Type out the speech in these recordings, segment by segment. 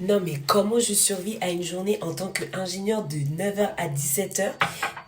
Non mais comment je survis à une journée en tant qu'ingénieur de 9h à 17h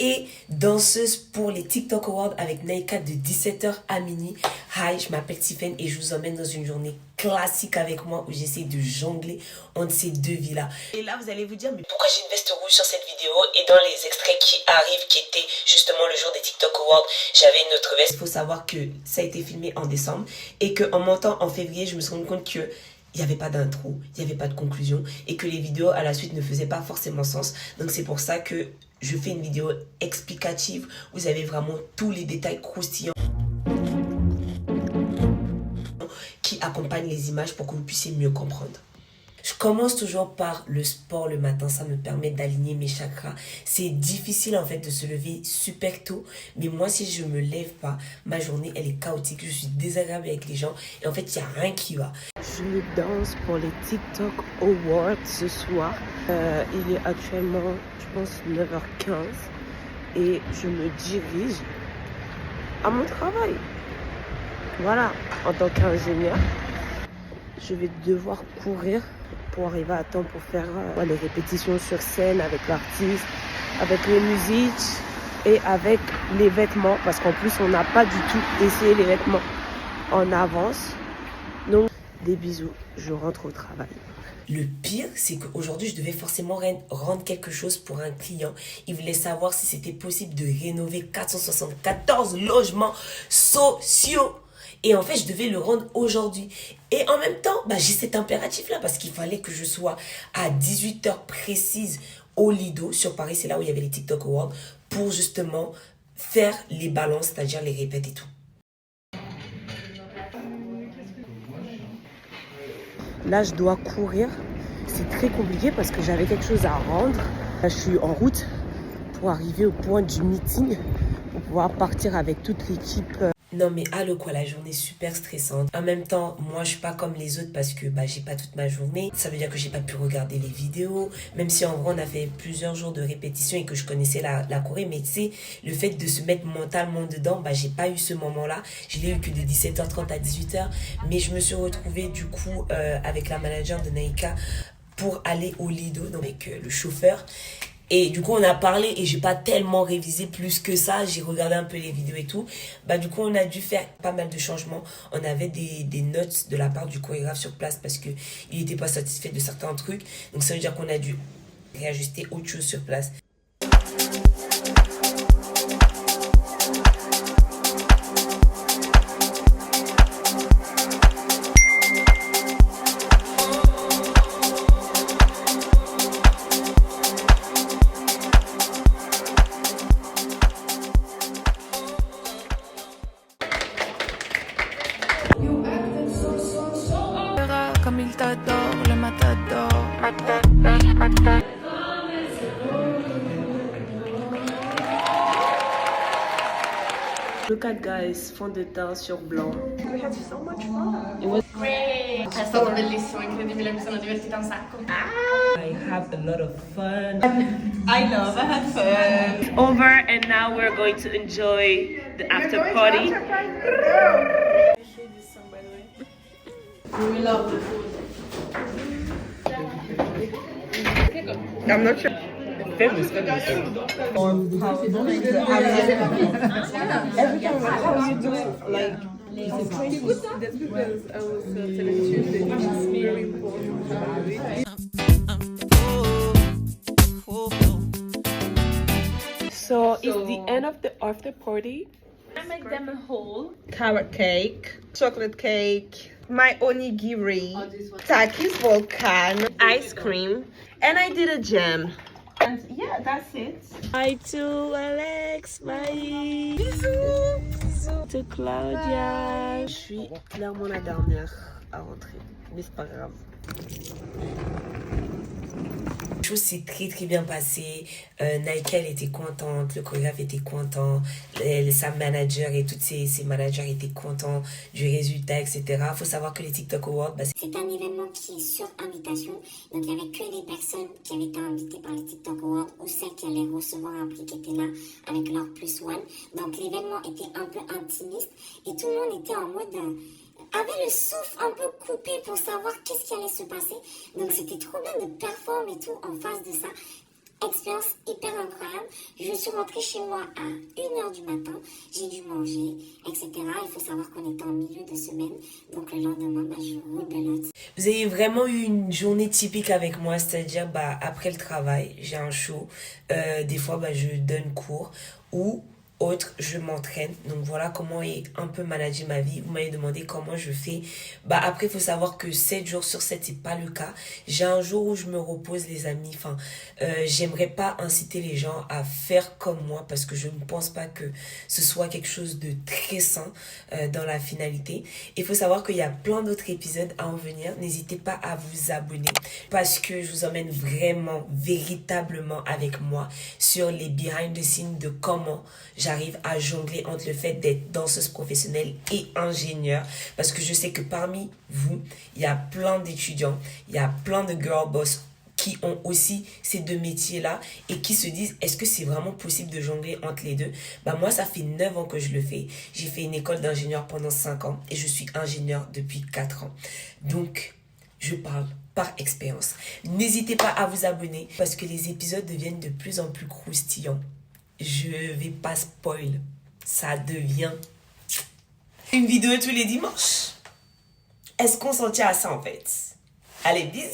et danseuse pour les TikTok Awards avec Naika de 17h à minuit. Hi, je m'appelle Tiffen et je vous emmène dans une journée classique avec moi où j'essaie de jongler entre ces deux vies-là. Et là, vous allez vous dire, mais pourquoi j'ai une veste rouge sur cette vidéo? Et dans les extraits qui arrivent, qui étaient justement le jour des TikTok Awards, j'avais une autre veste. Il faut savoir que ça a été filmé en décembre et qu'en montant en février, je me suis rendu compte que il n'y avait pas d'intro, il n'y avait pas de conclusion et que les vidéos à la suite ne faisaient pas forcément sens. Donc c'est pour ça que je fais une vidéo explicative. Vous avez vraiment tous les détails croustillants qui accompagnent les images pour que vous puissiez mieux comprendre. Je commence toujours par le sport le matin, ça me permet d'aligner mes chakras. C'est difficile en fait de se lever super tôt, mais moi si je me lève pas, ma journée elle est chaotique, je suis désagréable avec les gens et en fait il n'y a rien qui va. Je danse pour les TikTok Awards ce soir. Il est actuellement, je pense, 9h15 et je me dirige à mon travail. Voilà, en tant qu'ingénieur, je vais devoir courir pour arriver à temps pour faire les répétitions sur scène avec l'artiste, avec les musiques et avec les vêtements. Parce qu'en plus, on n'a pas du tout essayé les vêtements en avance. Donc, des bisous, je rentre au travail. Le pire, c'est qu'aujourd'hui, je devais forcément rendre quelque chose pour un client. Il voulait savoir si c'était possible de rénover 474 logements sociaux. Et en fait, je devais le rendre aujourd'hui. Et en même temps, j'ai cet impératif-là parce qu'il fallait que je sois à 18h précise au Lido sur Paris. C'est là où il y avait les TikTok Awards pour justement faire les balances, c'est-à-dire les répètes et tout. Là, je dois courir. C'est très compliqué parce que j'avais quelque chose à rendre. Là, je suis en route pour arriver au point du meeting pour pouvoir partir avec toute l'équipe. Non mais allô quoi, la journée super stressante. En même temps, moi je suis pas comme les autres parce que j'ai pas toute ma journée. Ça veut dire que j'ai pas pu regarder les vidéos. Même si en vrai on a fait plusieurs jours de répétition et que je connaissais la Corée. Mais tu sais, le fait de se mettre mentalement dedans, j'ai pas eu ce moment-là. Je l'ai eu que de 17h30 à 18h. Mais je me suis retrouvée du coup avec la manager de Naika pour aller au Lido, donc avec le chauffeur. Et du coup, on a parlé et j'ai pas tellement révisé plus que ça. J'ai regardé un peu les vidéos et tout. Du coup, on a dû faire pas mal de changements. On avait des notes de la part du chorégraphe sur place parce que il était pas satisfait de certains trucs. Donc, ça veut dire qu'on a dû réajuster autre chose sur place. Comme il t'adore, le matador. Look at guys, fond de teint sur blanc. We had so much fun. It was Great. È stato bellissimo, incredibile, mi sono divertita un sacco. I have a lot of fun. I know, I had fun. Over and now we're going to enjoy the after party. We love the food. I'm not sure. Famous. Every time, how are you doing? Like, that's because I was telling Tuesday, it's very important. So it's the end of the after party. I make them a whole. Carrot cake, chocolate cake, my onigiri, Takis volcan, ice cream, and I did a jam. And yeah, that's it. Bye to Alex. Bye. Bisous. Bisous to Claudia. Je suis clairement la dernière à rentrer, mais c'est pas grave. La chose s'est très bien passée. Naika elle était contente, le chorégraphe était content, sa manager et tous ses managers étaient contents du résultat, etc. Il faut savoir que les TikTok Awards, c'est un événement qui est sur invitation. Donc il n'y avait que les personnes qui avaient été invitées par les TikTok Awards ou celles qui allaient recevoir un prix qui était là avec leur plus one. Donc l'événement était un peu intimiste et tout le monde était en mode avait le souffle un peu coupé pour savoir qu'est-ce qui allait se passer. Donc c'était trop bien de performer et tout en face de ça. Expérience hyper incroyable. Je suis rentrée chez moi à 1h du matin. J'ai dû manger, etc. Il faut savoir qu'on était en milieu de semaine. Donc le lendemain, je rebelote. Vous avez vraiment eu une journée typique avec moi, c'est-à-dire après le travail, j'ai un show. Des fois, je donne cours ou autre, je m'entraîne. Donc voilà comment est un peu manager ma vie. Vous m'avez demandé comment je fais. Après, il faut savoir que 7 jours sur 7, c'est pas le cas. J'ai un jour où je me repose, les amis. J'aimerais pas inciter les gens à faire comme moi parce que je ne pense pas que ce soit quelque chose de très sain dans la finalité. Il faut savoir qu'il y a plein d'autres épisodes à en venir. N'hésitez pas à vous abonner parce que je vous emmène vraiment, véritablement avec moi sur les behind the scenes de comment j'arrive à jongler entre le fait d'être danseuse professionnelle et ingénieure. Parce que je sais que parmi vous, il y a plein d'étudiants, il y a plein de girl boss qui ont aussi ces deux métiers-là et qui se disent, est-ce que c'est vraiment possible de jongler entre les deux? Moi, ça fait 9 ans que je le fais. J'ai fait une école d'ingénieur pendant 5 ans et je suis ingénieure depuis 4 ans. Donc, je parle par expérience. N'hésitez pas à vous abonner parce que les épisodes deviennent de plus en plus croustillants. Je vais pas spoil. Ça devient une vidéo tous les dimanches. Est-ce qu'on s'en tient à ça en fait? Allez, bisous!